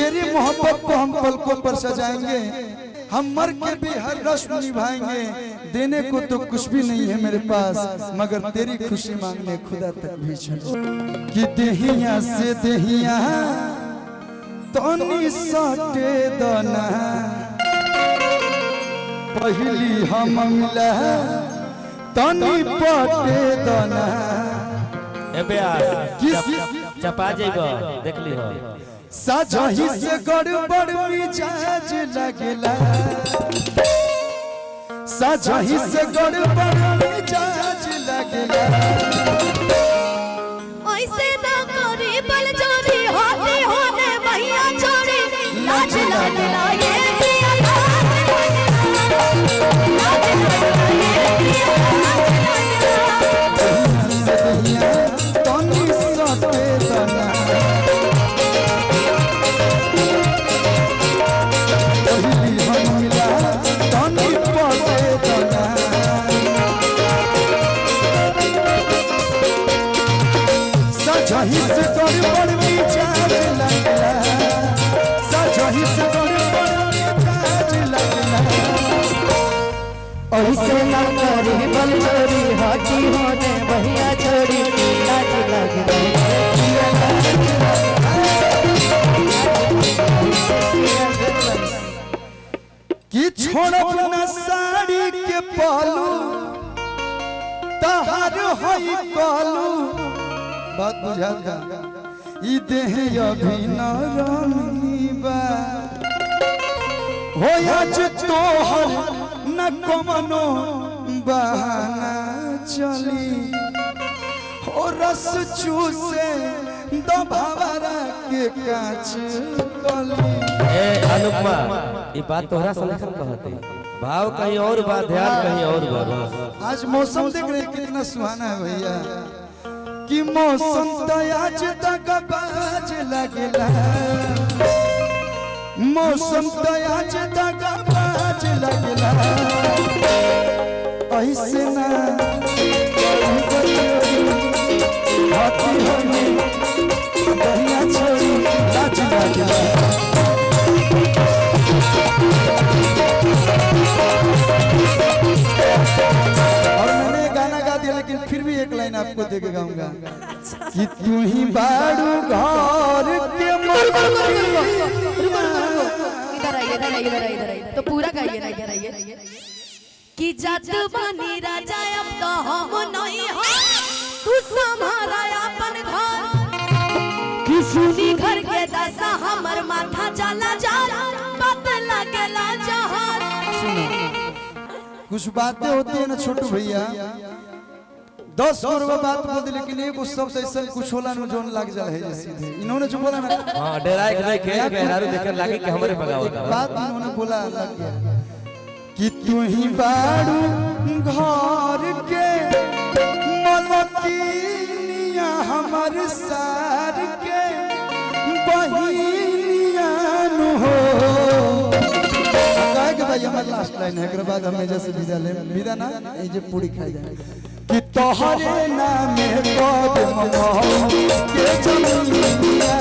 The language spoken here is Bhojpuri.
तेरी मोहब्बत को हम पलकों पर सजाएंगे, हम मर के भी हर रस्म निभाएंगे। देने को तो कुछ भी नहीं है मेरे पास, मगर तेरी खुशी मांगने खुदा तक भी चल। कि देहिया से देहिया तनी सटे दना, पहली हम मिला तनी पटे दना। चपा जेबो देख ली हो साझही से गड़बड़ मिजाज लगला, साझही से गड़बड़ मिजाज लगला। ऐसे ना करी बल जोरी होते होने भैया छोड़ी लाज लगला ये पिया लाज लगला ये पिया तनी सटे दना, पहली हम मिला तनी पटे दना। साझही से गड़बड़ मिजाज लगला, साझही से गड़बड़ मिजाज लगला। ऐसे ना करी बल चोरी हाथी होने भैया छोड़ी लाज लगला। कि छोड़ब न साड़ी के पालू तहार होई कालू। बात बुझाता ई देह अभी न रमीबा, हो आज तोहर न कमनो बहाना चली। हो रस चूसे दो भवरा के कांच कली। ए अनुपमा ये बात तोहरा सलेखन कहते भाव कहीं और बात ध्यान कहीं और बात। आज मौसम देख रहे कितना सुहाना है भैया, कि मौसम तो आज तक बाज लगला, मौसम तो आज तक बाज लगला। ऐसे ना हाथी होने भैया छोड़ी लाज लगला। और मैंने गाना गा दिया लेकिन फिर भी एक लाइन आपको दे के गाऊंगा। कि तू ही बाड़ू घर के इधर आइए तो पूरा गाइए ना, इधर आइए। कि जज बनी राजा अब तो हम नहीं हो, तू संभारा अपन घर। कि सुनी घर के दशा हमर माथा चला जा, पता लगला जहान। कुछ बातें होती है ना छोटू भैया, 10 करोड़ बात बोल दी लेकिन एगो शब्द ऐसा कुछ होला न जोन लाग जा है सीधे। इन्होंने जो बोला ना हां डराए के नहीं के गहरारू देकर लागे कि हमरे भगावत बात इन्होंने बोला लग गया। कि तू ही बाड़ू घर के मलकिनिया हमर सार के बहिनिया नु हो। कहे कि भाई हमार लास्ट लाइन है, एकरा बाद हमें जैसे विदा ले विदा ना ए जे पूरी खाई जाए। कि तोहरे नाम में कदम के जमीनिया